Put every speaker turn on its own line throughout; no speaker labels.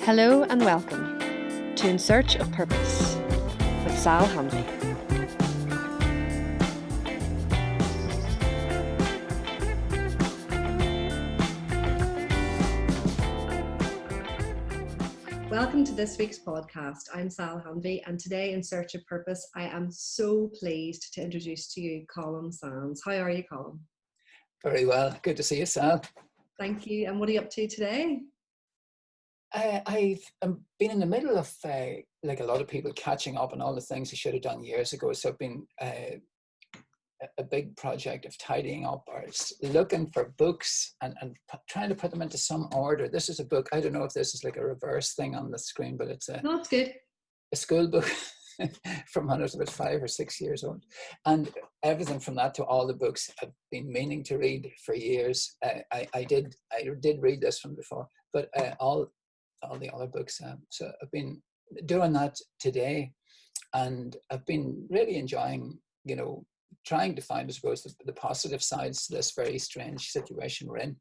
Hello and welcome to In Search of Purpose with Sal Hanvey. Welcome to this week's podcast. I'm Sal Hanvey, and today in Search of Purpose, I am so pleased to introduce to you Colum Sands. How are you, Colum?
Very well. Good to see you, Sal.
Thank you. And what are you up to today?
I've been in the middle of, like a lot of people, catching up on all the things I should have done years ago. So I've been a big project of tidying up, or looking for books and trying to put them into some order. This is a book, I don't know if this is like a reverse thing on the screen, but it's
No, it's good.
A school book from when I was about 5 or 6 years old. And everything from that to all the books I've been meaning to read for years. I did read this one before, but all the other books. So I've been doing that today, and I've been really enjoying, trying to find, I suppose, the positive sides to this very strange situation we're in,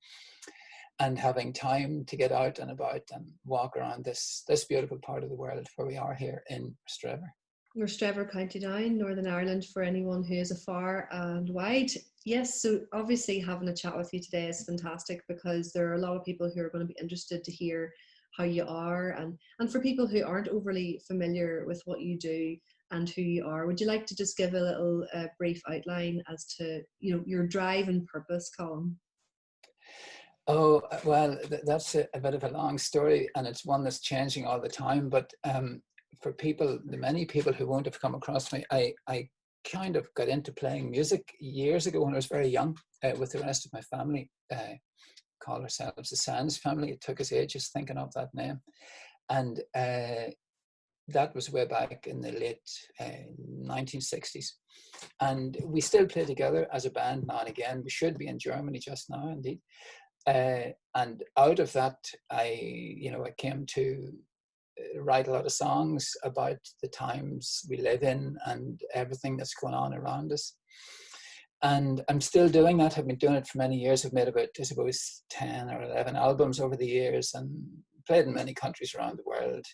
and having time to get out and about and walk around this beautiful part of the world where we are here in Rostrevor.
Rostrevor, County Down, Northern Ireland, for anyone who is afar and wide. Yes, so obviously having a chat with you today is fantastic, because there are a lot of people who are going to be interested to hear how you are, and for people who aren't overly familiar with what you do and who you are, would you like to just give a little brief outline as to your drive and purpose, Colum?
Oh, well, that's a bit of a long story, and it's one that's changing all the time. But for people, the many people who won't have come across me, I kind of got into playing music years ago when I was very young, with the rest of my family. Call ourselves the Sands family. It took us ages thinking of that name, and that was way back in the late 1960s. And we still play together as a band now and again. We should be in Germany just now, indeed. And out of that, I came to write a lot of songs about the times we live in and everything that's going on around us. And I'm still doing that. I've been doing it for many years. I've made about, I suppose, 10 or 11 albums over the years and played in many countries around the world.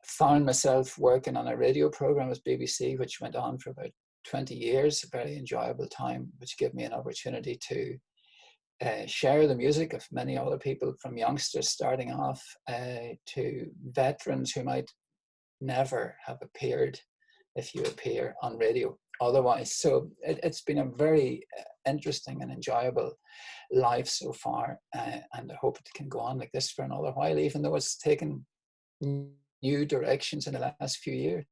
Found myself working on a radio program with BBC, which went on for about 20 years, a very enjoyable time, which gave me an opportunity to share the music of many other people, from youngsters starting off to veterans who might never have appeared if you appear on radio otherwise. So it's been a very interesting and enjoyable life so far, and I hope it can go on like this for another while, even though it's taken new directions in the last few years.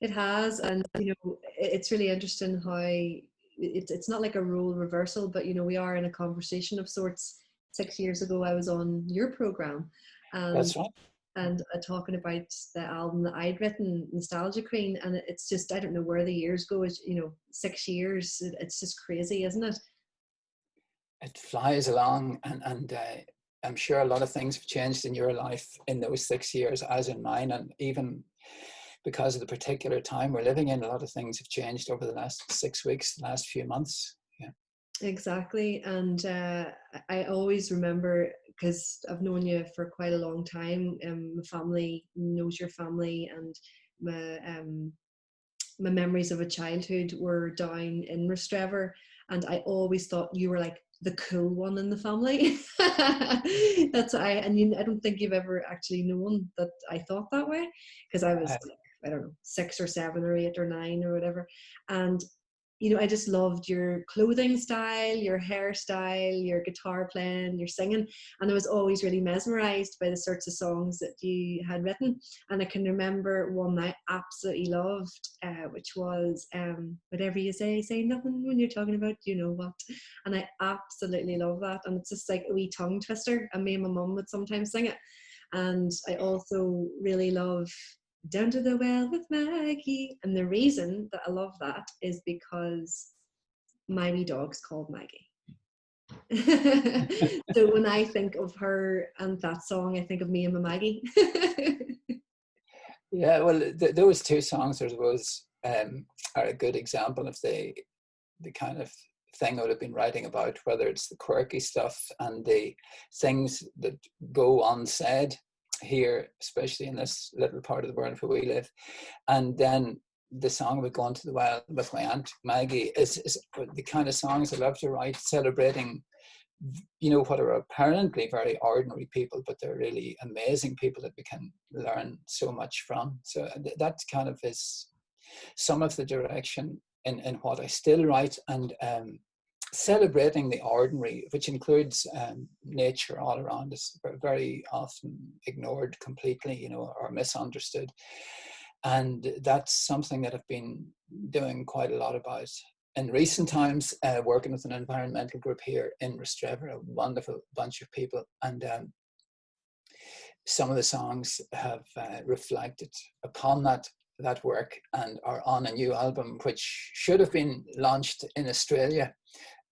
It has, and it's really interesting how it's not like a role reversal, but we are in a conversation of sorts. 6 years ago I was on your program,
That's right.
And talking about the album that I'd written, Nostalgia Queen, and it's just, I don't know where the years go. 6 years, it's just crazy, isn't it?
It flies along, and I'm sure a lot of things have changed in your life in those 6 years, as in mine, and even because of the particular time we're living in, a lot of things have changed over the last 6 weeks, the last few months. Yeah,
exactly. And I always remember, because I've known you for quite a long time, my family knows your family, and my memories of a childhood were down in Rostrevor, and I always thought you were like the cool one in the family. That's I don't think you've ever actually known that I thought that way, because I was I don't know, 6 or 7 or 8 or 9 or whatever. And I just loved your clothing style, your hairstyle, your guitar playing, your singing, and I was always really mesmerized by the sorts of songs that you had written. And I can remember one I absolutely loved, which was Whatever You Say Nothing When You're Talking About You Know What. And I absolutely love that, and it's just like a wee tongue twister, and me and my mum would sometimes sing it. And I also really love Down to the Well with Maggie, and the reason that I love that is because my wee dog's called Maggie. So when I think of her and that song, I think of me and my Maggie.
Yeah, well, those two songs, I suppose, are a good example of the kind of thing I would have been writing about, whether it's the quirky stuff and the things that go unsaid, here, especially in this little part of the world where we live. And then the song would go into the well with my Aunt Maggie is the kind of songs I love to write, celebrating, you know, what are apparently very ordinary people, but they're really amazing people that we can learn so much from. So that kind of is some of the direction in what I still write, and celebrating the ordinary, which includes nature all around us, very often ignored completely, you know, or misunderstood. And that's something that I've been doing quite a lot about in recent times, working with an environmental group here in Rostrevor, a wonderful bunch of people. And some of the songs have reflected upon that work and are on a new album, which should have been launched in Australia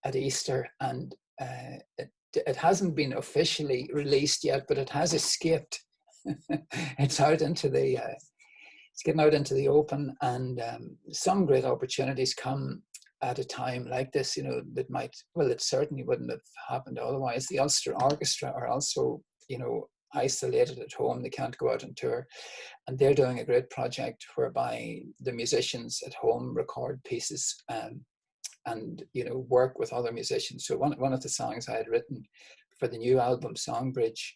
at Easter. And it hasn't been officially released yet, but it has escaped. It's out into the... it's getting out into the open, and some great opportunities come at a time like this, you know, that might, well, it certainly wouldn't have happened otherwise. The Ulster Orchestra are also, you know, isolated at home. They can't go out on tour, and they're doing a great project whereby the musicians at home record pieces and, you know, work with other musicians. So one of the songs I had written for the new album, Songbridge,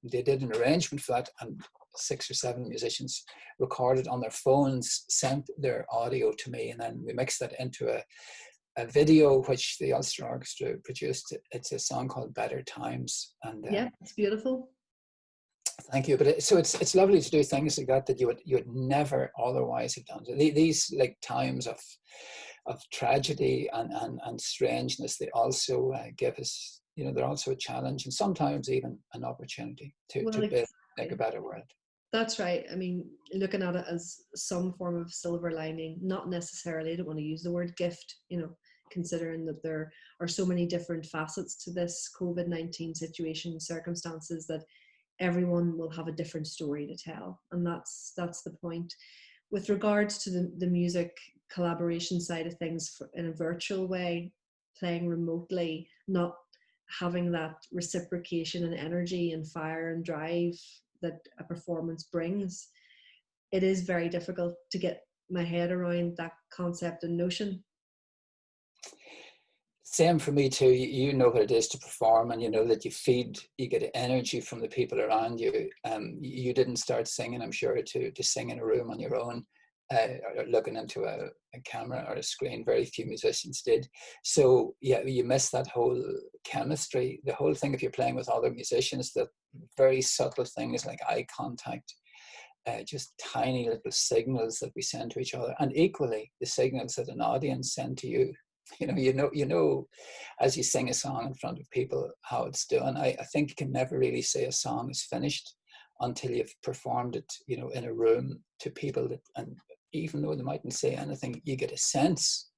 they did an arrangement for that, and 6 or 7 musicians recorded on their phones, sent their audio to me, and then we mixed that into a video which the Ulster Orchestra produced. It's a song called Better Times. And
yeah, it's beautiful.
Thank you. But it's lovely to do things like that you would never otherwise have done. These like times of tragedy and strangeness, they also give us, you know, they're also a challenge, and sometimes even an opportunity to build like a better world.
That's right. I mean, looking at it as some form of silver lining, not necessarily, I don't want to use the word gift, you know, considering that there are so many different facets to this COVID-19 situation, circumstances, that everyone will have a different story to tell. And that's the point. With regards to the music collaboration side of things, in a virtual way, playing remotely, not having that reciprocation and energy and fire and drive that a performance brings, it is very difficult to get my head around that concept and notion.
Same for me too. You know what it is to perform, and you know that you get energy from the people around you. You didn't start singing, I'm sure, to sing in a room on your own, or looking into a camera or a screen. Very few musicians did. So yeah, you miss that whole chemistry, the whole thing. If you're playing with other musicians, the very subtle things like eye contact, just tiny little signals that we send to each other, and equally the signals that an audience send to you. You know, as you sing a song in front of people, how it's done. I think you can never really say a song is finished until you've performed it, you know, in a room to people that, and even though they mightn't say anything, you get a sense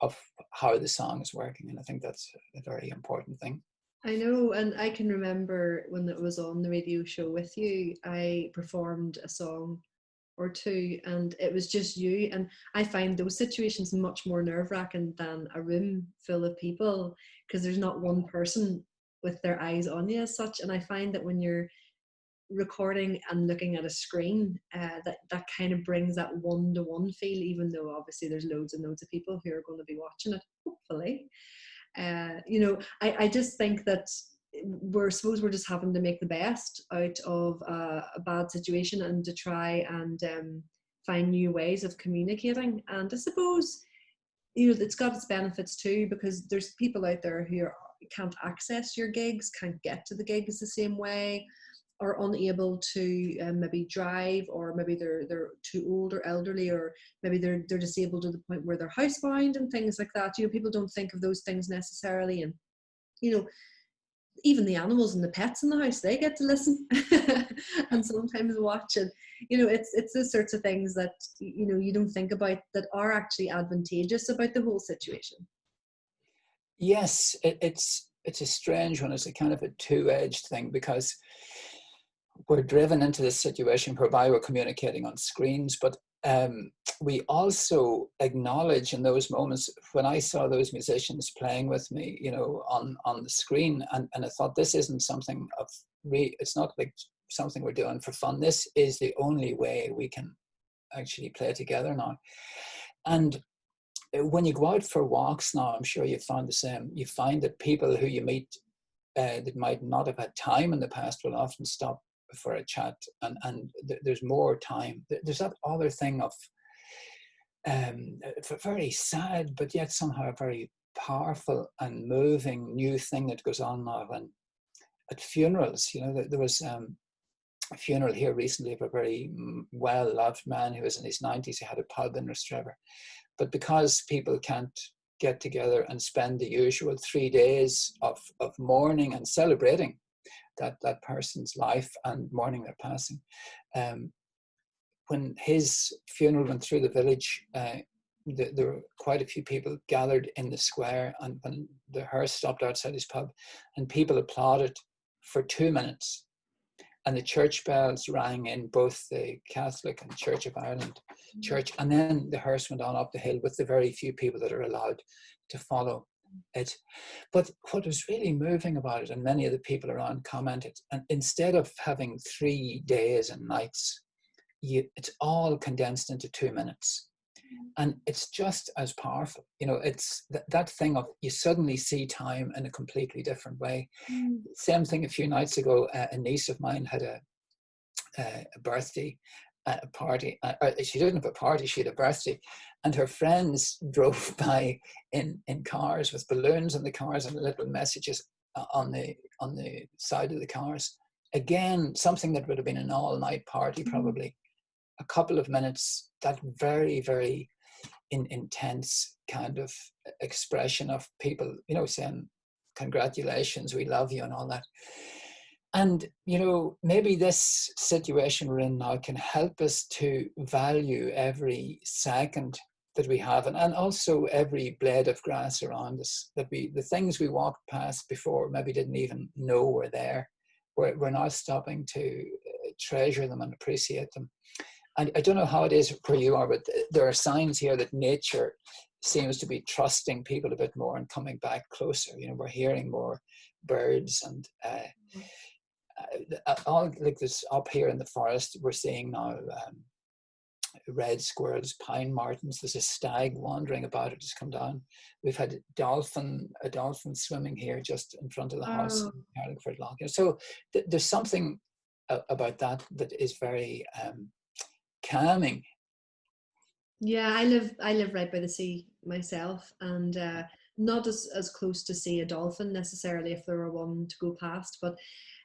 of how the song is working. And I think that's a very important thing.
I know, and I can remember when it was on the radio show with you, I performed a song or two, and it was just you. And I find those situations much more nerve-wracking than a room full of people, because there's not one person with their eyes on you as such. And I find that when you're recording and looking at a screen, that kind of brings that one-to-one feel, even though obviously there's loads and loads of people who are going to be watching it, hopefully. You know, I just think that we're just having to make the best out of a bad situation, and to try and find new ways of communicating. And I suppose, you know, it's got its benefits too, because there's people out there who can't access your gigs, can't get to the gigs the same way, are unable to maybe drive, or maybe they're too old or elderly, or maybe they're disabled to the point where they're housebound and things like that. You know, people don't think of those things necessarily. And, you know, even the animals and the pets in the house, they get to listen and sometimes watch. And, you know, it's those sorts of things that, you know, you don't think about, that are actually advantageous about the whole situation.
Yes, it's a strange one. It's a kind of a two-edged thing, because we're driven into this situation whereby we're communicating on screens, but we also acknowledge in those moments, when I saw those musicians playing with me, you know, on the screen, and I thought, this isn't something of it's not like something we're doing for fun. This is the only way we can actually play together now. And when you go out for walks now, I'm sure you found the same. You find that people who you meet that might not have had time in the past will often stop for a chat, and there's more time. There's that other thing of very sad, but yet somehow a very powerful and moving new thing that goes on now. And at funerals, you know, there was a funeral here recently of a very well-loved man who was in his 90s. He had a pub in Rostrevor. But because people can't get together and spend the usual 3 days of mourning and celebrating that person's life and mourning their passing, when his funeral went through the village, there were quite a few people gathered in the square, and when the hearse stopped outside his pub, and people applauded for 2 minutes, and the church bells rang in both the Catholic and Church of Ireland church, and then the hearse went on up the hill with the very few people that are allowed to follow it. But what was really moving about it, and many of the people around commented, and instead of having 3 days and nights, it's all condensed into 2 minutes. And it's just as powerful. You know, it's that thing of you suddenly see time in a completely different way. Same thing a few nights ago, a niece of mine had a birthday party. She didn't have a party, she had a birthday. And her friends drove by in cars with balloons in the cars and little messages on the side of the cars. Again, something that would have been an all-night party probably. A couple of minutes, that very, very intense kind of expression of people, you know, saying, congratulations, we love you and all that. And, you know, maybe this situation we're in now can help us to value every second that we have, and also every blade of grass around us, that the things we walked past before maybe didn't even know were there. We're now stopping to treasure them and appreciate them. And I don't know how it is where you are, but there are signs here that nature seems to be trusting people a bit more and coming back closer. You know, we're hearing more birds, and all like this up here in the forest, we're seeing now red squirrels, pine martens. There's a stag wandering about. It just come down. We've had a dolphin swimming here just in front of the house in Carlingford Loch. So there's something about that is very calming.
Yeah, I live right by the sea myself, and not as close to see a dolphin necessarily if there were one to go past, but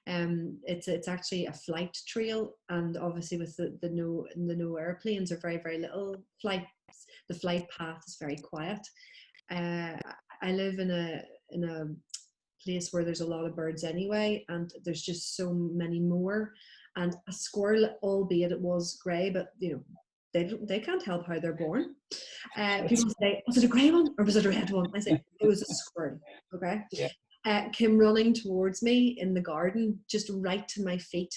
it's actually a flight trail, and obviously with the no airplanes or very, very little flights, the flight path is very quiet. I live in a place where there's a lot of birds anyway, and there's just so many more. And a squirrel, albeit it was grey, but you know, they can't help how they're born. People say, was it a grey one or was it a red one? I say, it was a squirrel, okay? Yeah. Came running towards me in the garden, just right to my feet.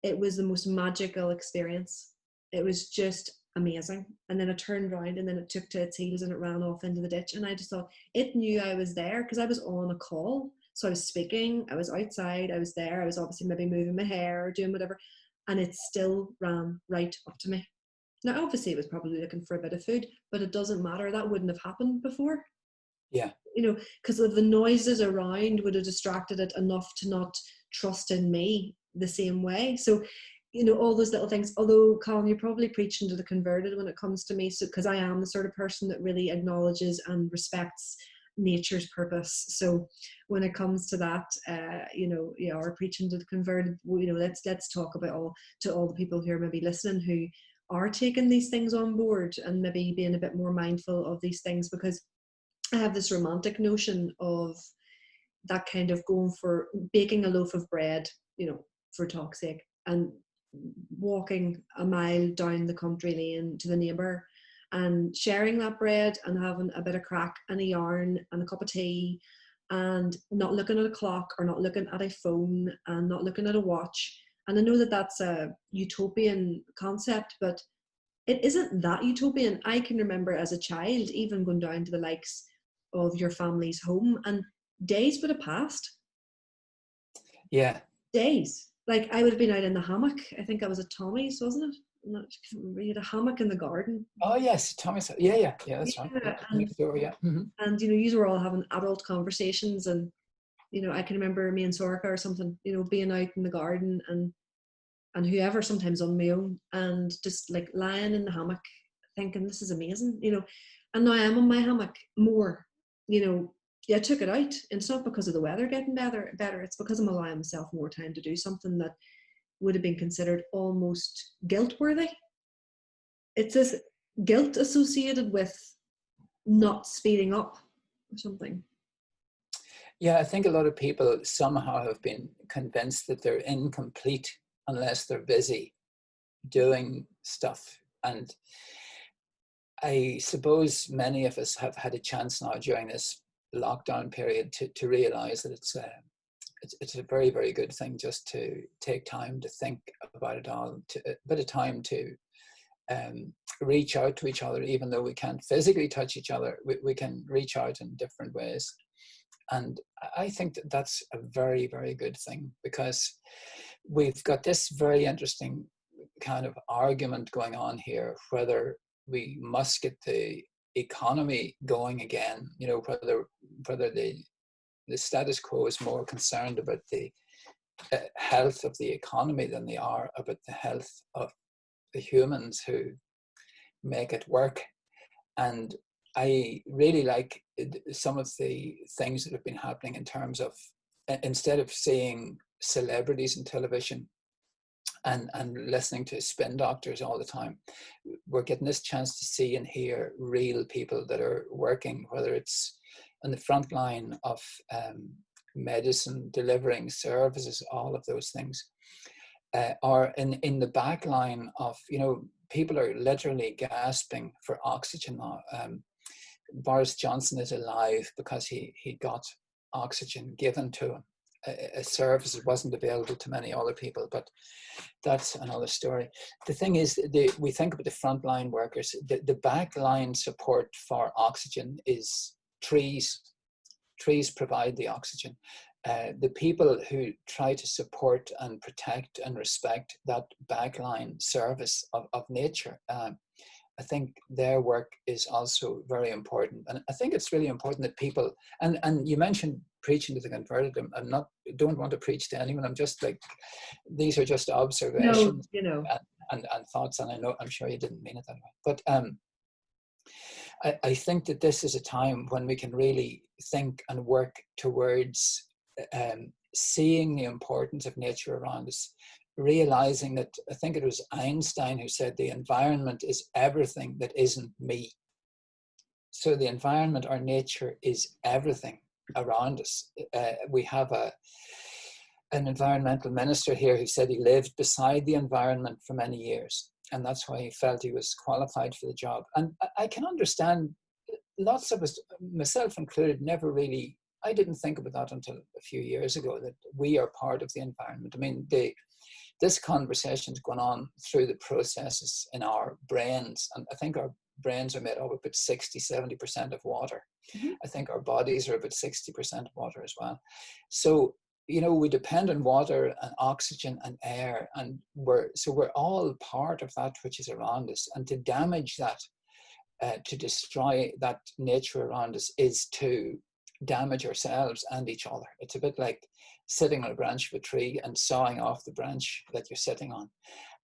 It was the most magical experience. It was just amazing. And then it turned around, and then it took to its heels and it ran off into the ditch. And I just thought, it knew I was there because I was on a call. So I was speaking, I was outside, I was there, I was obviously maybe moving my hair or doing whatever, and it still ran right up to me. Now, obviously, it was probably looking for a bit of food, but it doesn't matter. That wouldn't have happened before.
Yeah.
You know, because of the noises around would have distracted it enough to not trust in me the same way. So, you know, all those little things, although, Colin, you're probably preaching to the converted when it comes to me, so because I am the sort of person that really acknowledges and respects nature's purpose. So when it comes to that, you know, or preaching to the converted, you know, let's talk about all the people who are maybe listening who are taking these things on board and maybe being a bit more mindful of these things, because I have this romantic notion of that kind of going for baking a loaf of bread, you know, for talk's sake, and walking a mile down the country lane to the neighbour and sharing that bread and having a bit of crack and a yarn and a cup of tea, and not looking at a clock or not looking at a phone and not looking at a watch. And I know that that's a utopian concept, but it isn't that utopian. I can remember as a child even going down to the likes of your family's home, and days would have passed.
Yeah.
Days. like I would have been out in the hammock. I think I was at Tommy's, wasn't it? I'm not, I can't remember. You had a hammock in the garden.
Oh yes, Thomas. Yeah, that's right.
Yeah,
Yeah, next door. Yeah. Mm-hmm.
and you know, you were all having adult conversations, and you know, I can remember me and Sorka or something, you know, being out in the garden and whoever, sometimes on my own, and just like lying in the hammock, thinking this is amazing, you know. And now I'm on my hammock more, you know. Yeah, I took it out. It's not because of the weather getting better. It's because I'm allowing myself more time to do something that would have been considered almost guilt worthy. It's this guilt associated with not speeding up or something.
Yeah, I think a lot of people somehow have been convinced that they're incomplete unless they're busy doing stuff. And I suppose many of us have had a chance now during this lockdown period to realize that it's a very, very good thing just to take time to think about it all, a bit of time to reach out to each other. Even though we can't physically touch each other, we can reach out in different ways. And I think that that's a very, very good thing, because we've got this very interesting kind of argument going on here, whether we must get the economy going again, you know, whether the status quo is more concerned about the health of the economy than they are about the health of the humans who make it work. And I really like some of the things that have been happening in terms of, instead of seeing celebrities in television and listening to spin doctors all the time, we're getting this chance to see and hear real people that are working, whether it's on the front line of medicine, delivering services, all of those things, or in the back line of, you know, people are literally gasping for oxygen now. Boris Johnson is alive because he got oxygen given to him, a service that wasn't available to many other people, but that's another story. The thing is, we think about the frontline workers. The backline support for oxygen is trees. Trees provide the oxygen. The people who try to support and protect and respect that backline service of nature, I think their work is also very important. And I think it's really important that people, and you mentioned preaching to the converted. Don't want to preach to anyone. I'm just like, these are just observations.
No, you know.
And thoughts, and I'm sure you didn't mean it that way. But I think that this is a time when we can really think and work towards seeing the importance of nature around us, realizing that, I think it was Einstein who said, the environment is everything that isn't me. So the environment, or nature, is everything around us. We have an environmental minister here who said he lived beside the environment for many years, and that's why he felt he was qualified for the job. And I can understand, lots of us, myself included, never really, I didn't think about that until a few years ago, that we are part of the environment. I mean, this conversation's gone on through the processes in our brains, and I think our brains are made up about 60-70% of water. Mm-hmm. I think our bodies are about 60% of water as well. So, you know, we depend on water and oxygen and air, and we're all part of that which is around us. And to damage that, to destroy that nature around us, is to damage ourselves and each other. It's a bit like sitting on a branch of a tree and sawing off the branch that you're sitting on.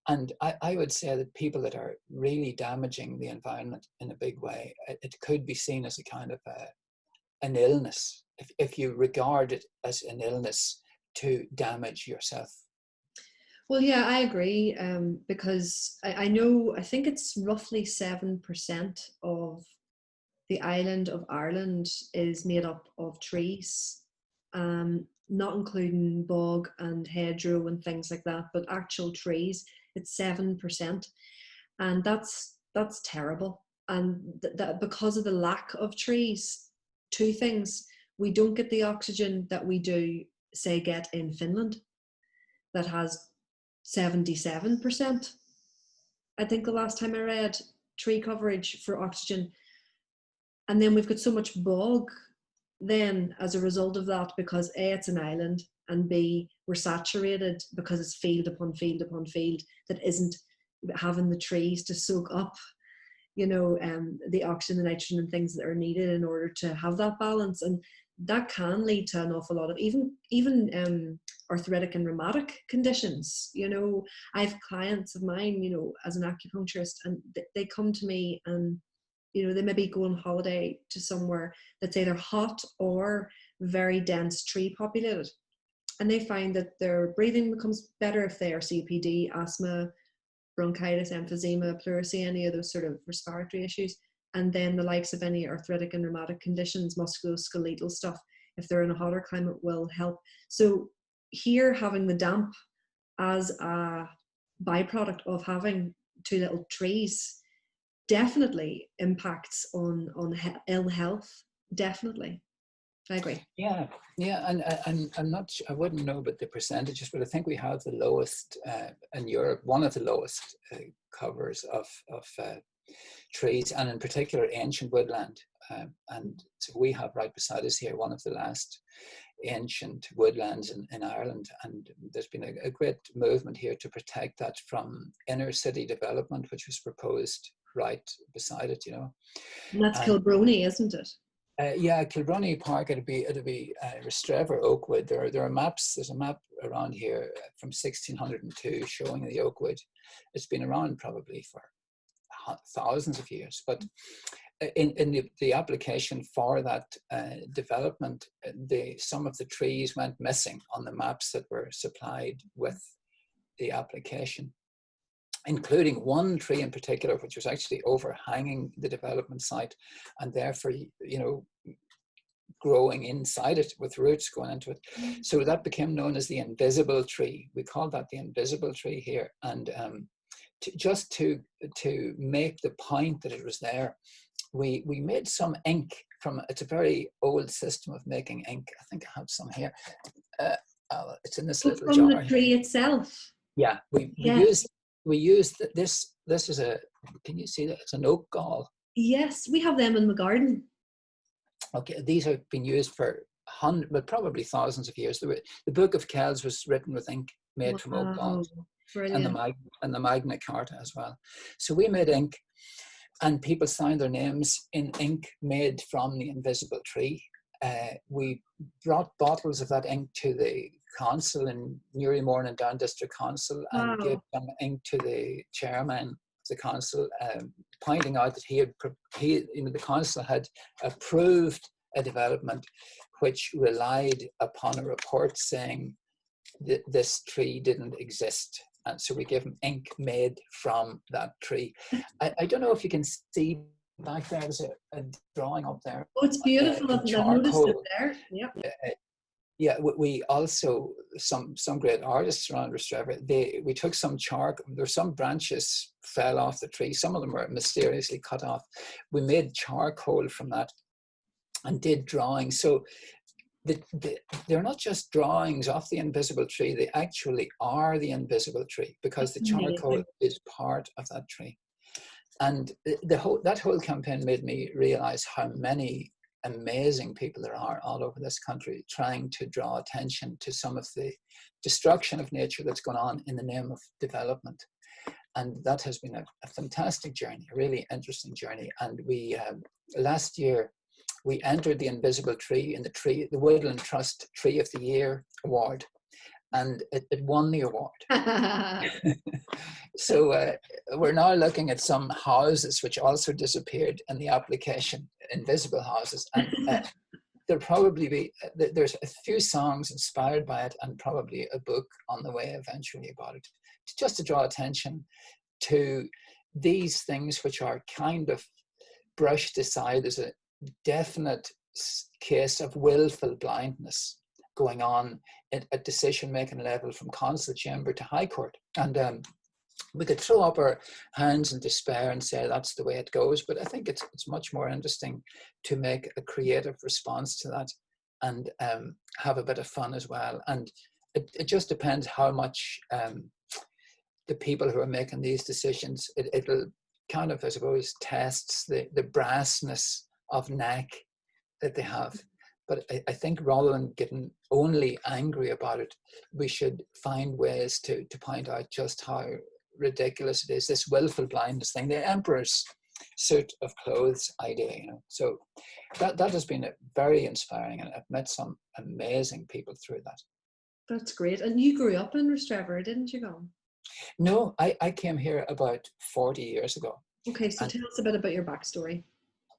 And I would say that people that are really damaging the environment in a big way, it could be seen as a kind of an illness, if you regard it as an illness to damage yourself.
Well, yeah, I agree, because I know, I think it's roughly 7% of the island of Ireland is made up of trees, not including bog and hedgerow and things like that, but actual trees, it's 7%. And that's terrible. And that because of the lack of trees, two things: we don't get the oxygen that we do, say, get in Finland, that has 77%, I think the last time I read, tree coverage for oxygen. And then we've got so much bog then as a result of that, because A, it's an island, and B, we're saturated because it's field upon field upon field that isn't having the trees to soak up, the oxygen, the nitrogen and things that are needed in order to have that balance. And that can lead to an awful lot of even arthritic and rheumatic conditions. I have clients of mine, as an acupuncturist, and they come to me and, they maybe go on holiday to somewhere that's either hot or very dense tree populated. And they find that their breathing becomes better if they are COPD, asthma, bronchitis, emphysema, pleurisy, any of those sort of respiratory issues. And then the likes of any arthritic and rheumatic conditions, musculoskeletal stuff, if they're in a hotter climate, will help. So here, having the damp as a byproduct of having two little trees definitely impacts on ill health. Definitely. I agree.
Yeah, and I'm not. I wouldn't know about the percentages, but I think we have the lowest in Europe. One of the lowest covers of trees, and in particular ancient woodland. And so we have right beside us here one of the last ancient woodlands in Ireland, and there's been a great movement here to protect that from inner city development, which was proposed right beside it.
And that's Kilbrony, isn't it?
Yeah, Kilbrony Park. It'd be Restrever Oakwood. There are maps. There's a map around here from 1602 showing the Oakwood. It's been around probably for thousands of years. But in the application for that development, some of the trees went missing on the maps that were supplied with the application, including one tree in particular, which was actually overhanging the development site, and therefore, growing inside it with roots going into it. So that became known as the invisible tree. We call that the invisible tree here. And to make the point that it was there, we made some ink from, it's a very old system of making ink. I think I have some here. It's in this little jar.
From the tree itself.
Yeah, we used this. This is can you see that? It's an oak gall.
Yes, we have them in the garden.
Okay, these have been used for but probably thousands of years. The Book of Kells was written with ink made from oak galls, and the Magna Carta as well. So we made ink, and people signed their names in ink made from the invisible tree. We brought bottles of that ink to the council in Newrymore and Down District Council, and gave some ink to the chairman of the council, pointing out that the council had approved a development which relied upon a report saying that this tree didn't exist. And so we gave them ink made from that tree. I don't know if you can see back there, there's a drawing up there.
Oh, it's beautiful. I've noticed it there. Yep.
Yeah, we also, some great artists around Restrever, we took some there's some branches fell off the tree. Some of them were mysteriously cut off. We made charcoal from that and did drawings. So they're not just drawings of the invisible tree, they actually are the invisible tree, because the charcoal is part of that tree. And that whole campaign made me realize how many amazing people there are all over this country trying to draw attention to some of the destruction of nature that's going on in the name of development. And that has been a fantastic journey, a really interesting journey. And we last year we entered the invisible tree in the Woodland Trust Tree of the Year award, and it won the award. So we're now looking at some houses which also disappeared in the application, invisible houses, and there'll probably be, there's a few songs inspired by it, and probably a book on the way eventually about it, just to draw attention to these things which are kind of brushed aside as a definite case of willful blindness going on at decision-making level from council chamber to high court. And we could throw up our hands in despair and say that's the way it goes, but I think it's much more interesting to make a creative response to that and have a bit of fun as well. And it just depends how much the people who are making these decisions, it'll kind of, I suppose, tests the brassness of neck that they have. But I think rather than getting only angry about it, we should find ways to point out just how ridiculous it is, this willful blindness thing, the emperor's suit of clothes idea, you know. So that has been very inspiring, and I've met some amazing people through that.
That's great. And you grew up in Rostrevor, didn't you, Colum?
No, I came here about 40 years ago.
Okay, so tell us a bit about your backstory.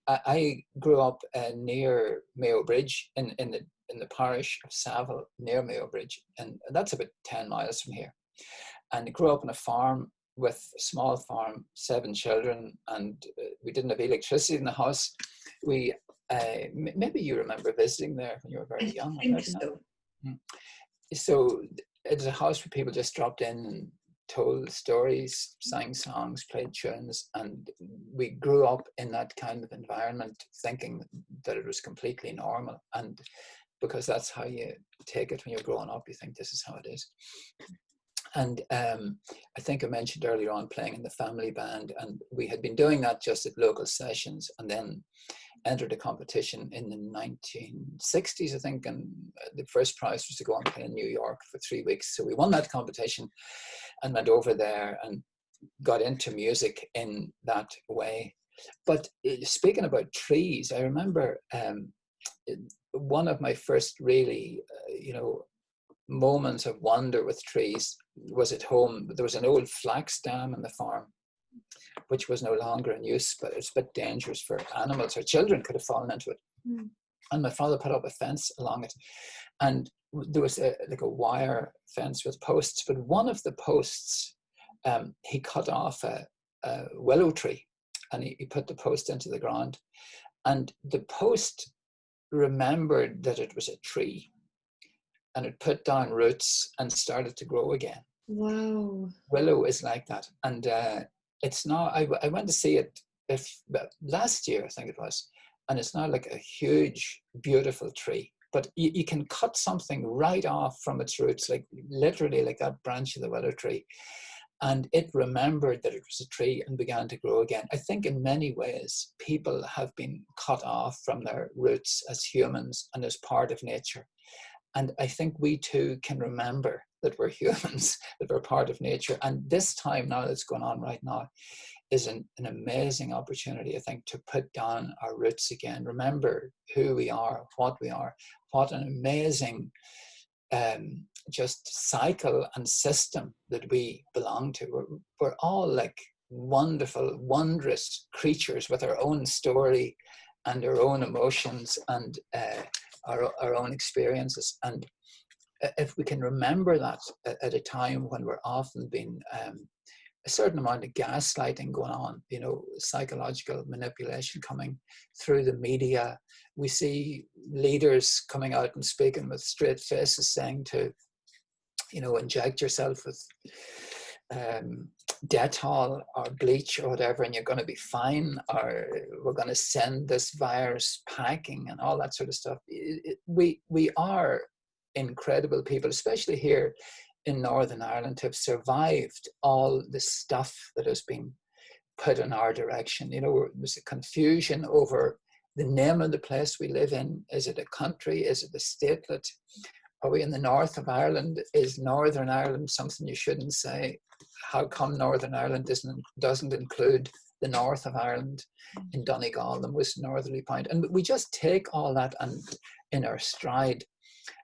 I grew up near Mayo Bridge in the parish of Saville, near Mayo Bridge, and that's about 10 miles from here. And I grew up on a farm, with a small farm, 7 children, and we didn't have electricity in the house. We maybe you remember visiting there when you were very young.
I think so.
So it's a house where people just dropped in and told stories, sang songs, played tunes, and we grew up in that kind of environment, thinking that it was completely normal. And because that's how you take it when you're growing up, you think this is how it is. And I think I mentioned earlier on playing in the family band, and we had been doing that just at local sessions, and then entered a competition in the 1960s, I think, and the first prize was to go and play in New York for 3 weeks. So we won that competition and went over there and got into music in that way. But speaking about trees, I remember one of my first really, moments of wonder with trees was at home. There was an old flax dam in the farm, which was no longer in use, but it's a bit dangerous for animals, or children could have fallen into it. And my father put up a fence along it, and there was a wire fence with posts, but one of the posts, he cut off a willow tree, and he put the post into the ground, and the post remembered that it was a tree, and it put down roots and started to grow again.
Wow.
Willow is like that. And it's now, I went to see it last year, I think it was, and it's now like a huge, beautiful tree. But you can cut something right off from its roots, like literally like that branch of the willow tree. And it remembered that it was a tree and began to grow again. I think in many ways, people have been cut off from their roots as humans and as part of nature. And I think we too can remember that we're humans, that we're part of nature. And this time now that's going on right now is an amazing opportunity, I think, to put down our roots again, remember who we are, what an amazing just cycle and system that we belong to. We're all like wonderful, wondrous creatures with our own story and our own emotions and our own experiences. And if we can remember that at a time when we're often being a certain amount of gaslighting going on, psychological manipulation coming through the media. We see leaders coming out and speaking with straight faces saying to, inject yourself with Dettol or bleach or whatever, and you're going to be fine, or we're going to send this virus packing and all that sort of stuff. We are incredible people, especially here in Northern Ireland, to have survived all the stuff that has been put in our direction. There's a confusion over the name of the place we live in. Is it a country? Is it a statelet? Are we in the north of Ireland? Is Northern Ireland something you shouldn't say? How come Northern Ireland doesn't include the north of Ireland in Donegal, the most northerly point? And we just take all that and in our stride,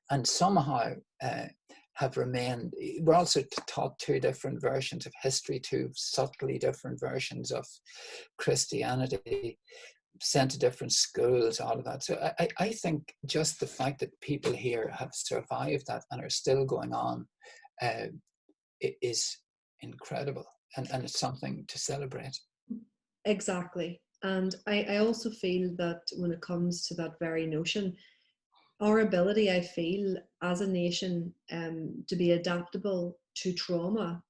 and somehow have remained. We're also taught 2 different versions of history, 2 subtly different versions of Christianity, sent to different schools, all of that. So I think just the fact that people here have survived that and are still going on is incredible, and it's something to celebrate.
Exactly. And I also feel that when it comes to that very notion, our ability, I feel, as a nation to be adaptable to trauma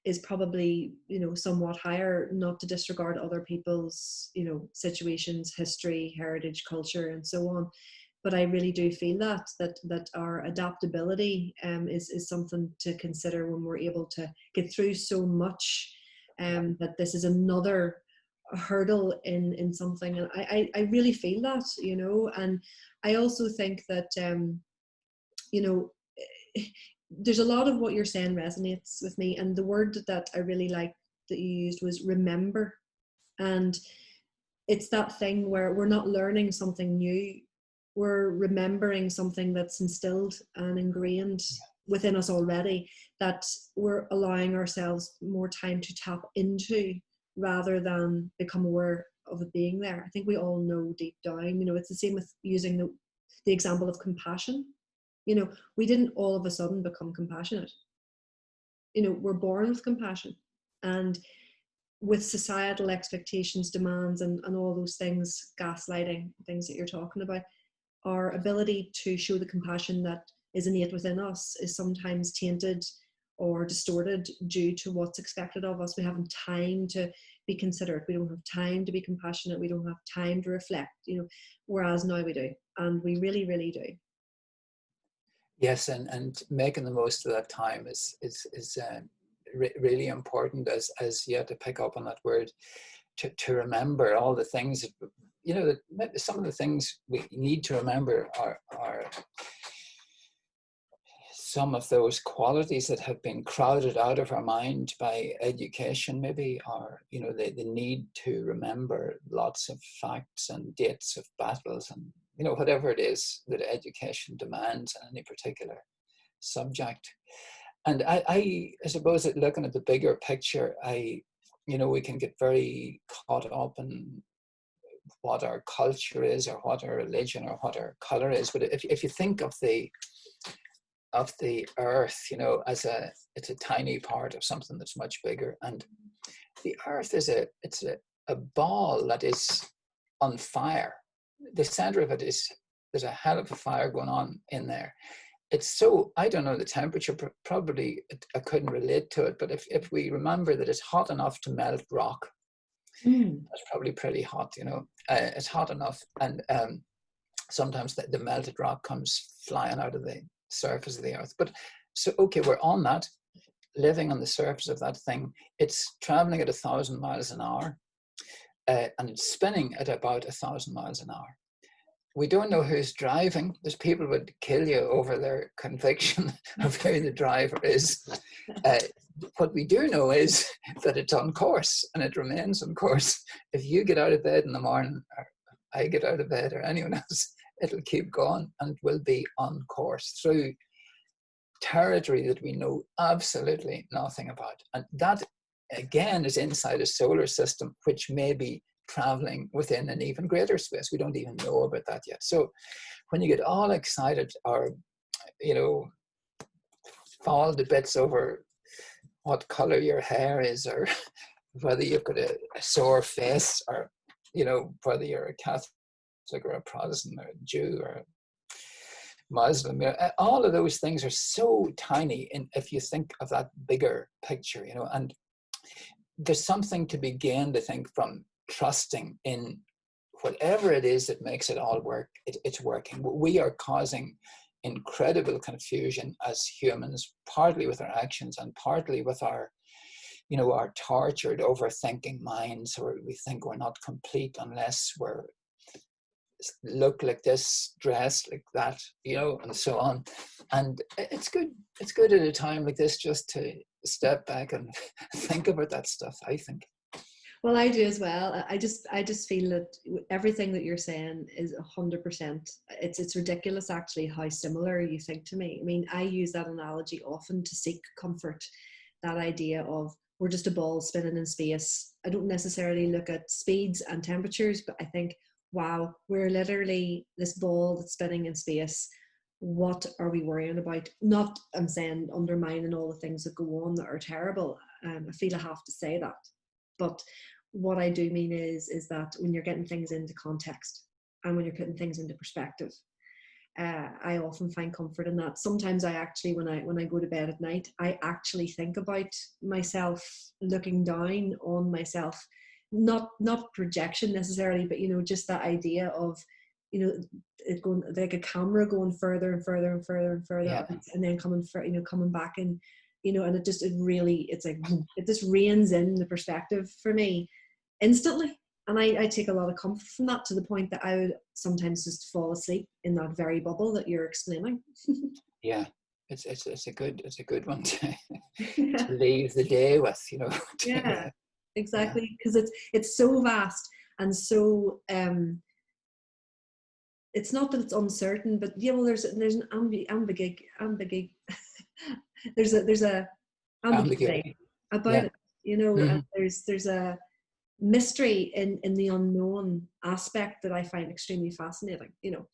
is probably, somewhat higher, not to disregard other people's, situations, history, heritage, culture, and so on. But I really do feel that our adaptability is something to consider when we're able to get through so much, that this is another hurdle in something. And I really feel that, you know. And I also think that, you know, there's a lot of what you're saying resonates with me. And the word that I really liked that you used was remember. And it's that thing where we're not learning something new, we're remembering something that's instilled and ingrained within us already, that we're allowing ourselves more time to tap into rather than become aware of it being there. I think we all know deep down, you know, it's the same with using the example of compassion. You know, we didn't all of a sudden become compassionate. You know, we're born with compassion. And with societal expectations, demands, and all those things, gaslighting, things that you're talking about, our ability to show the compassion that is innate within us is sometimes tainted or distorted due to what's expected of us. We haven't time to be considerate. We don't have time to be compassionate. We don't have time to reflect, you know, whereas now we do. And we really, really do.
Yes, and making the most of that time is really important, as you had to pick up on that word, to remember all the things that, you know, that some of the things we need to remember are some of those qualities that have been crowded out of our mind by education, maybe, or, you know, the need to remember lots of facts and dates of battles and, you know, whatever it is that education demands in any particular subject. And I suppose that looking at the bigger picture, you know, we can get very caught up in what our culture is or what our religion or what our color is. But if you think of the earth, you know, it's a tiny part of something that's much bigger. And the earth is a ball that is on fire. The center of it there's a hell of a fire going on in there. It's so, I don't know the temperature, probably I couldn't relate to it, but if we remember that it's hot enough to melt rock, that's probably pretty hot, you know. It's hot enough, and sometimes the melted rock comes flying out of the surface of the earth. But so, okay, we're on that, living on the surface of that thing. It's traveling at 1,000 miles an hour, and it's spinning at about 1,000 miles an hour. We don't know who's driving. There's people would kill you over their conviction of who the driver is. What we do know is that it's on course, and it remains on course. If you get out of bed in the morning, or I get out of bed, or anyone else, it'll keep going and will be on course through territory that we know absolutely nothing about. And that, again, is inside a solar system, which may be traveling within an even greater space. We don't even know about that yet. So when you get all excited or, you know, fall to bits over what color your hair is, or whether you've got a sore face, or, you know, whether you're a Catholic or a Protestant or a Jew or a Muslim, you know, all of those things are so tiny if you think of that bigger picture, you know. And there's something to be gained, I think, from trusting in whatever it is that makes it all work. It's working. We are causing incredible confusion as humans, partly with our actions and partly with our, you know, our tortured, overthinking minds, where we think we're not complete unless we're look like this, dress like that, you know, and so on. And it's good at a time like this just to step back and think about that stuff, I think.
Well, I do as well. I just feel that everything that you're saying is 100%. It's ridiculous, actually, how similar you think to me. I mean, I use that analogy often to seek comfort. That idea of we're just a ball spinning in space. I don't necessarily look at speeds and temperatures, but I think, wow, we're literally this ball that's spinning in space. What are we worrying about? Not, I'm saying, undermining all the things that go on that are terrible. I feel I have to say that. But what I do mean is that when you're getting things into context and when you're putting things into perspective, I often find comfort in that. Sometimes I actually, when I go to bed at night, I actually think about myself, looking down on myself, not projection necessarily, but, you know, just that idea of, you know, it going like a camera going further and further and further and further,
Yeah.
and then coming back in. You know, and it just, it's like, it just reins in the perspective for me instantly. And I take a lot of comfort from that, to the point that I would sometimes just fall asleep in that very bubble that you're explaining.
Yeah, it's a good one to to leave the day with, you know.
Yeah,
Yeah,
exactly. Because it's so vast, and so it's not that it's uncertain, but yeah, well, there's an ambiguity there's a ambiguity
ambiguity.
about
Yeah.
it, you know, and
Hmm.
there's a mystery in the unknown aspect that I find extremely fascinating. You know,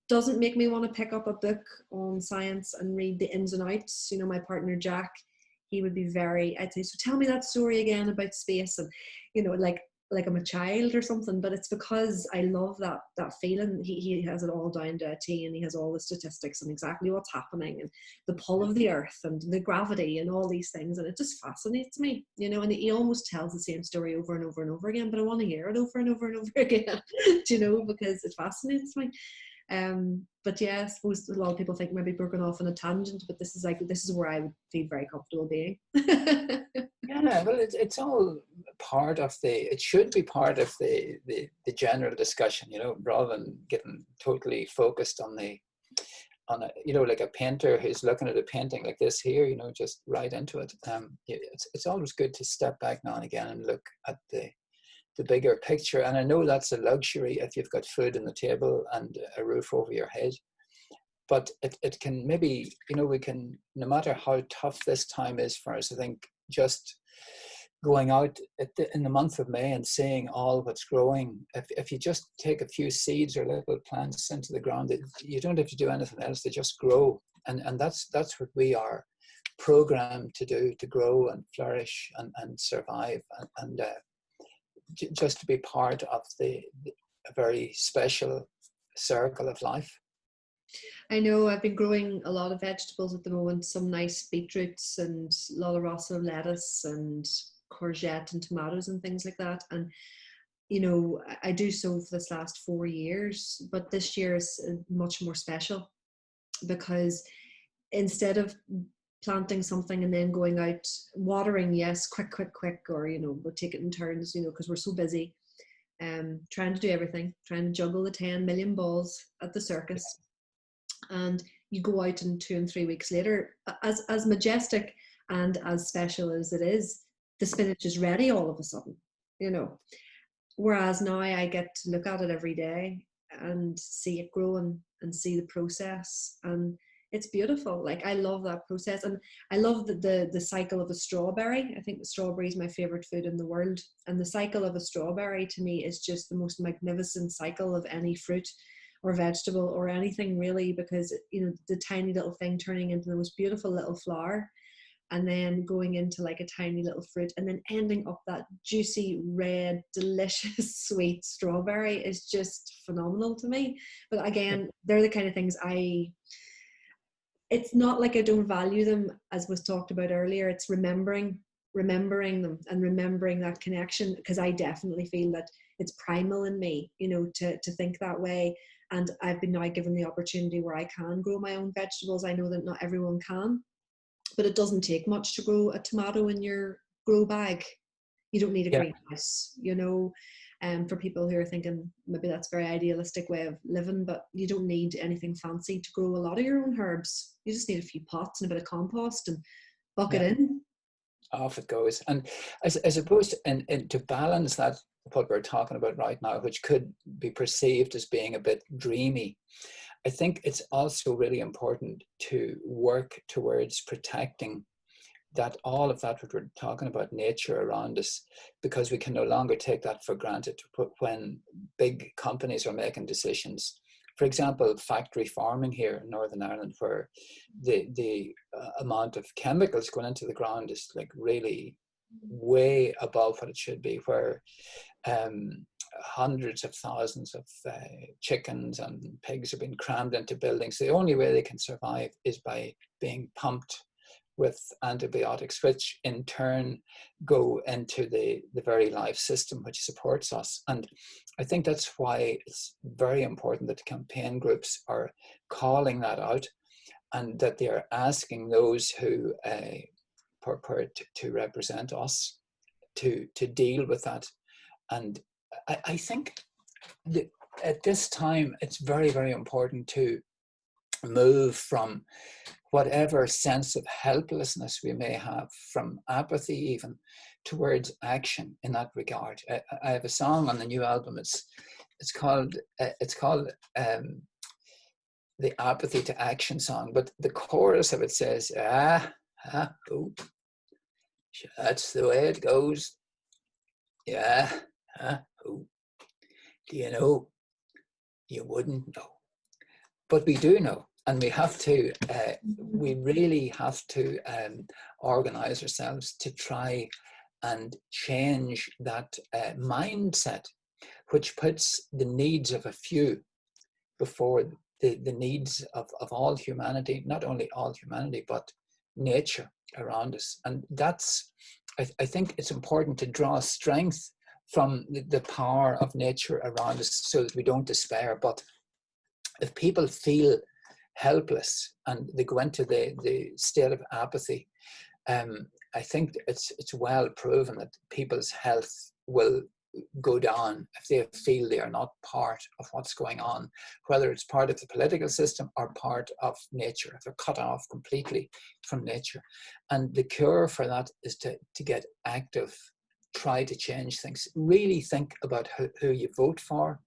doesn't make me want to pick up a book on science and read the ins and outs. You know, my partner Jack, he would be very, I'd say, so tell me that story again about space, and you know, like I'm a child or something. But it's because I love that feeling. He has it all down to a T, and he has all the statistics and exactly what's happening, and the pull of the earth and the gravity and all these things, and it just fascinates me, you know. And he almost tells the same story over and over and over again, but I want to hear it over and over and over again, you know, because it fascinates me. But yeah, I suppose a lot of people think maybe we're going off on a tangent, but this is where I would feel very comfortable being.
Yeah, well, it's all part of it should be part of the general discussion, you know, rather than getting totally focused on you know, like a painter who's looking at a painting like this here, you know, just right into it. It's always good to step back now and again and look at the bigger picture. And I know that's a luxury if you've got food on the table and a roof over your head. But it can maybe, you know, we can, no matter how tough this time is for us, I think just going out in the month of May and seeing all what's growing, if you just take a few seeds or little plants into the ground, you don't have to do anything else, they just grow. And that's what we are programmed to do, to grow and flourish and survive, and just to be part of a very special circle of life.
I know I've been growing a lot of vegetables at the moment, some nice beetroots and a lot of Rosso lettuce and courgette and tomatoes and things like that. And you know, I do so for this last 4 years, but this year is much more special, because instead of planting something and then going out watering, yes, quick, or you know, we'll take it in turns, you know, because we're so busy, trying to do everything, trying to juggle the 10 million balls at the circus. And you go out, and 2 and 3 weeks later, as majestic and as special as it is, the spinach is ready all of a sudden, you know. Whereas now I get to look at it every day and see it growing and see the process, and it's beautiful. Like, I love that process, and I love the cycle of a strawberry. I think the strawberry is my favorite food in the world, and the cycle of a strawberry to me is just the most magnificent cycle of any fruit or vegetable or anything, really, because you know, the tiny little thing turning into the most beautiful little flower, and then going into like a tiny little fruit, and then ending up that juicy red delicious sweet strawberry is just phenomenal to me. But again, they're the kind of things it's not like I don't value them, as was talked about earlier. It's remembering them and remembering that connection, because I definitely feel that it's primal in me, you know, to think that way. And I've been now given the opportunity where I can grow my own vegetables. I know that not everyone can, but it doesn't take much to grow a tomato in your grow bag. You don't need a
Yeah.
greenhouse, you know. For people who are thinking maybe that's a very idealistic way of living, but you don't need anything fancy to grow a lot of your own herbs. You just need a few pots and a bit of compost and buck it
Yeah.
in.
Off it goes. And I suppose, and to balance that, what we're talking about right now, which could be perceived as being a bit dreamy, I think it's also really important to work towards protecting that, all of that what we're talking about, nature around us, because we can no longer take that for granted when big companies are making decisions. For example, factory farming here in Northern Ireland, where the amount of chemicals going into the ground is like really way above what it should be, where hundreds of thousands of chickens and pigs have been crammed into buildings. The only way they can survive is by being pumped with antibiotics, which in turn go into the very life system which supports us. And I think that's why it's very important that campaign groups are calling that out, and that they are asking those who purport to represent us to deal with that, and I think that at this time, it's very, very important to move from whatever sense of helplessness we may have, from apathy even, towards action in that regard. I have a song on the new album. It's called the Apathy to Action song, but the chorus of it says, oh, that's the way it goes. Yeah, oh, do you know? You wouldn't know. But we do know, and we have to, we really have to organize ourselves to try and change that mindset, which puts the needs of a few before the needs of all humanity, not only all humanity, but nature around us. And that's, I think it's important to draw strength from the power of nature around us so that we don't despair. But if people feel helpless and they go into the state of apathy, I think it's well proven that people's health will go down if they feel they are not part of what's going on, whether it's part of the political system or part of nature, if they're cut off completely from nature. And the cure for that is to get active, try to change things, really think about who you vote for,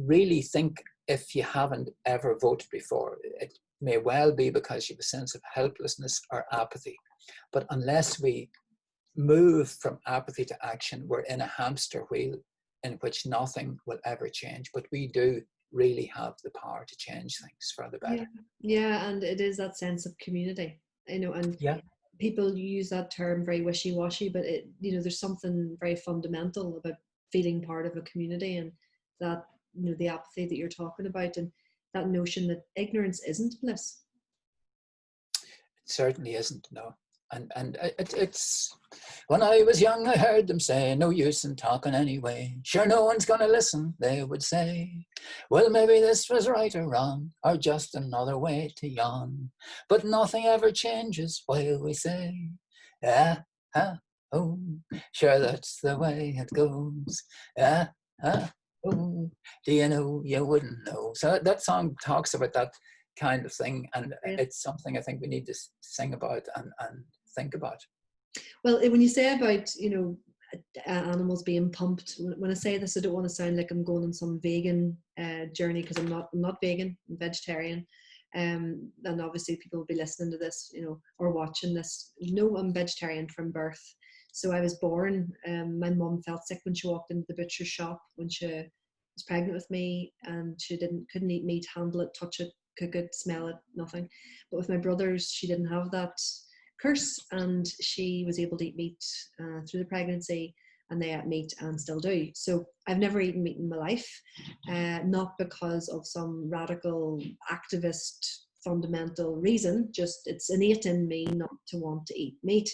really think if you haven't ever voted before. It may well be because you have a sense of helplessness or apathy, but unless we move from apathy to action, we're in a hamster wheel in which nothing will ever change. But we do really have the power to change things for the better.
Yeah, and it is that sense of community, and people use that term very wishy-washy, but there's something very fundamental about feeling part of a community, and that the apathy that you're talking about, and that notion that ignorance isn't bliss.
It certainly isn't, no. And it's when I was young, I heard them say, no use in talking anyway. Sure, no one's going to listen, they would say. Well, maybe this was right or wrong, or just another way to yawn. But nothing ever changes while we say, oh, sure, that's the way it goes. Oh, do you know? You wouldn't know. So that song talks about that kind of thing, and it's something I think we need to sing about and think about.
Well, when you say about animals being pumped, when I say this, I don't want to sound like I'm going on some vegan journey, because I'm not vegan, I'm vegetarian. And obviously people will be listening to this, or watching this. I'm vegetarian from birth. So I was born, my mum felt sick when she walked into the butcher's shop when she was pregnant with me, and she couldn't eat meat, handle it, touch it, cook it, smell it, nothing. But with my brothers, she didn't have that curse, and she was able to eat meat through the pregnancy, and they ate meat and still do. So I've never eaten meat in my life, not because of some radical activist fundamental reason, just it's innate in me not to want to eat meat.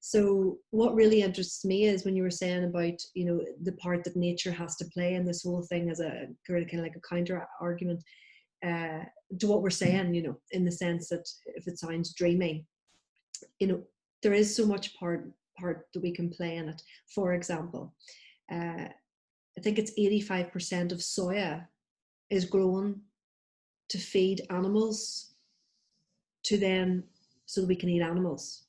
So what really interests me is when you were saying about, the part that nature has to play in this whole thing as a kind of like a counter argument to what we're saying, in the sense that if it sounds dreamy, there is so much part that we can play in it. For example, I think it's 85% of soya is grown to feed animals, so that we can eat animals.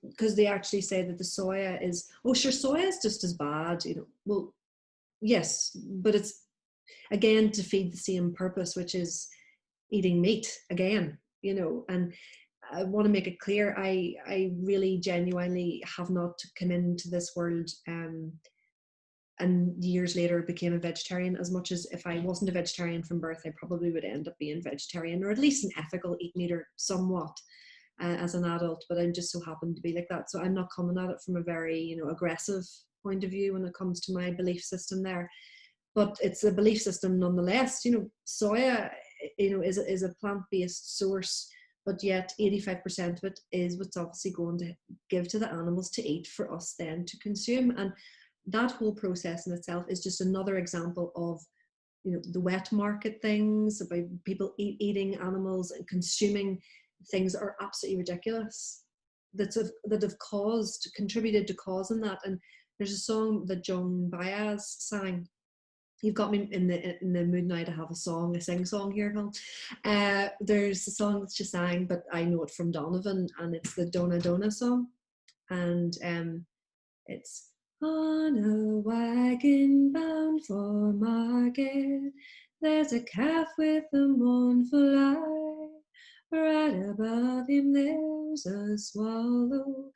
Because they actually say that the soya is, soya is just as bad, well, yes, but it's again to feed the same purpose, which is eating meat again, and I want to make it clear, I really genuinely have not come into this world and years later became a vegetarian. As much as if I wasn't a vegetarian from birth, I probably would end up being vegetarian, or at least an ethical eater somewhat as an adult, but I'm just so happened to be like that. So I'm not coming at it from a very aggressive point of view when it comes to my belief system there, but it's a belief system nonetheless. Soya is a plant-based source, but yet 85% of it is what's obviously going to give to the animals to eat for us then to consume. And that whole process in itself is just another example of the wet market things, about people eating animals and consuming things that are absolutely ridiculous, that have contributed to causing that. And There's a song that Joan Baez sang. You've got me in the mood now to have a sing song here, Phil. There's a song that she sang, but I know it from Donovan, and it's the Donna Donna song. And it's on a wagon bound for market. There's a calf with a mournful eye. Right above him there's a swallow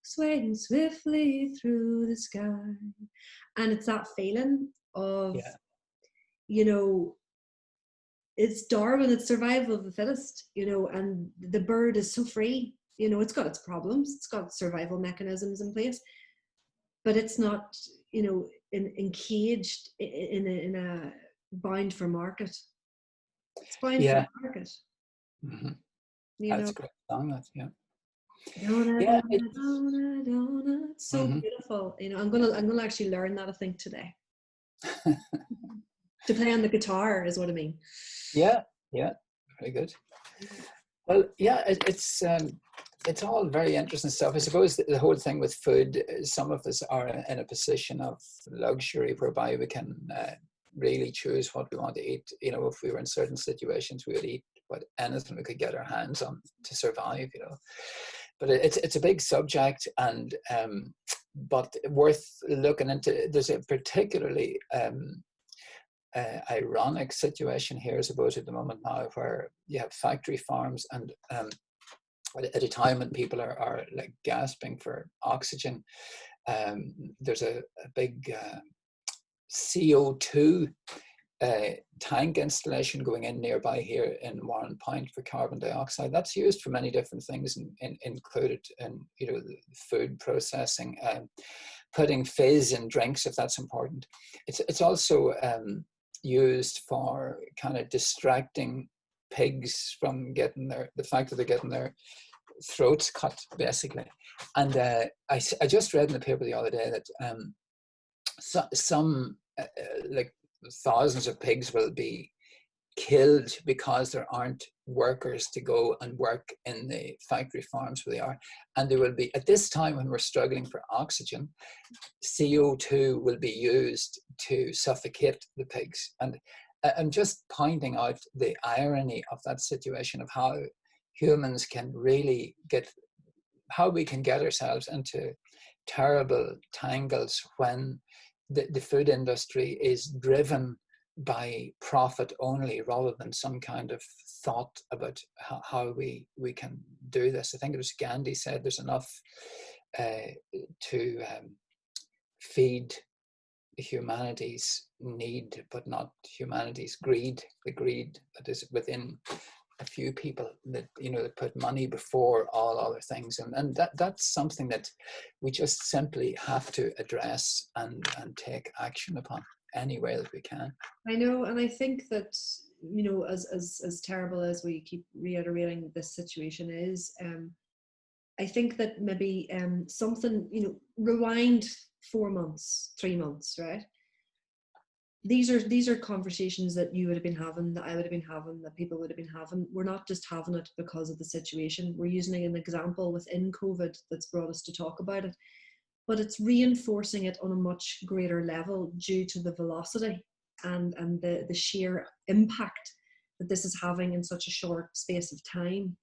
swaying swiftly through the sky. And it's that feeling of,
Yeah.
you know, it's Darwin, it's survival of the fittest, you know, and the bird is so free, you know, it's got its problems, it's got survival mechanisms in place, but it's not, you know, encaged in a bound for market. It's bound for
Yeah.
market,
Mm-hmm.
you
That's
know.
a great song. That, yeah.
Donna,
Yeah.
Donna, Donna, Donna. It's so
Mm-hmm.
beautiful. You know, I'm gonna actually learn that, I think, today. To play on the guitar is what I mean.
Yeah. Yeah. Very good. Well, yeah, it's all very interesting stuff. I suppose the whole thing with food, some of us are in a position of luxury whereby we can really choose what we want to eat. You know, if we were in certain situations, we would eat anything we could get our hands on to survive. You know, but it's a big subject, and but worth looking into. There's a particularly ironic situation here, I suppose, at the moment now, where you have factory farms, and at a time when people are like gasping for oxygen, there's a big CO2 tank installation going in nearby here in Warren Point for carbon dioxide. That's used for many different things, included in, you know, food processing, putting fizz in drinks if that's important. It's also used for kind of distracting pigs from getting the fact that they're getting their throats cut, basically. And I just read in the paper the other day that some like thousands of pigs will be killed because there aren't workers to go and work in the factory farms where they are. And there will be, at this time when we're struggling for oxygen, CO2 will be used to suffocate the pigs. And I'm just pointing out the irony of that situation, of how humans can really how we can get ourselves into terrible tangles when the food industry is driven by profit only, rather than some kind of thought about how we can do this. I think it was Gandhi said there's enough to feed humanity's need, but not humanity's greed, the greed that is within a few people that, you know, that put money before all other things. And that's something that we just simply have to address and take action upon any way that we can.
I know, and I think that, you know, as terrible as we keep reiterating this situation is, I think that maybe something, you know, rewind 4 months, 3 months, right? These are conversations that you would have been having, that I would have been having, that people would have been having. We're not just having it because of the situation. We're using an example within COVID that's brought us to talk about it, but it's reinforcing it on a much greater level due to the velocity and the sheer impact that this is having in such a short space of time,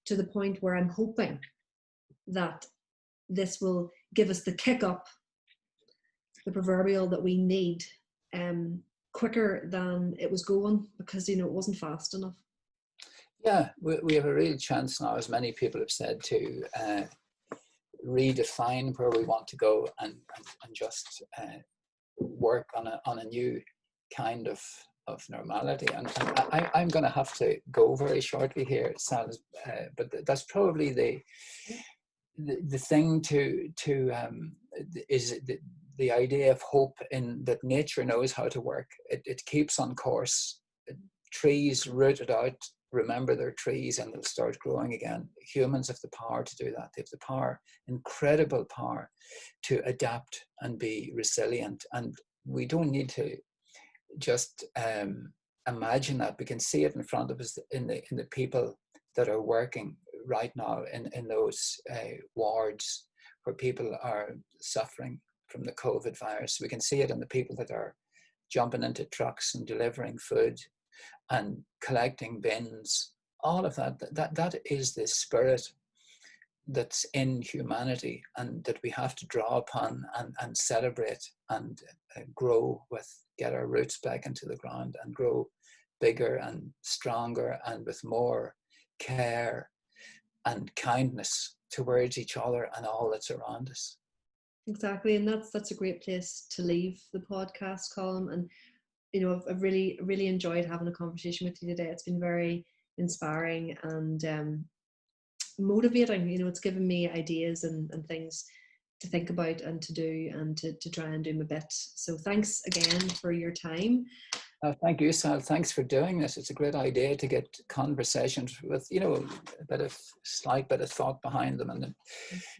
to the point where I'm hoping that this will give us the kick up, the proverbial, that we need, quicker than it was going, because, you know, it wasn't fast enough.
Yeah, we have a real chance now, as many people have said, to redefine where we want to go, and just work on a new kind of normality. And I'm going to have to go very shortly here, Sal, but that's probably the thing to is the idea of hope, in that nature knows how to work. It keeps on course. Trees rooted out remember their trees and they'll start growing again. Humans have the power to do that. They have the power, incredible power, to adapt and be resilient. And we don't need to just imagine that. We can see it in front of us in the people that are working right now in those wards where people are suffering from the COVID virus. We can see it in the people that are jumping into trucks and delivering food and collecting bins. All of that is the spirit that's in humanity, and that we have to draw upon and celebrate and grow with, get our roots back into the ground and grow bigger and stronger and with more care and kindness towards each other and all that's around us.
Exactly, and that's a great place to leave the podcast, Colum. And I've really enjoyed having a conversation with you today. It's been very inspiring and motivating. It's given me ideas and things to think about and to do, and to try and do my bit. So thanks again for your time.
Thank you, Sal. Thanks for doing this. It's a great idea to get conversations with, a slight bit of thought behind them, and then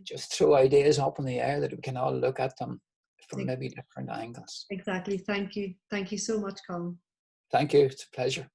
just throw ideas up in the air that we can all look at them from maybe different angles.
Exactly. Thank you. Thank you so much, Colum.
Thank you. It's a pleasure.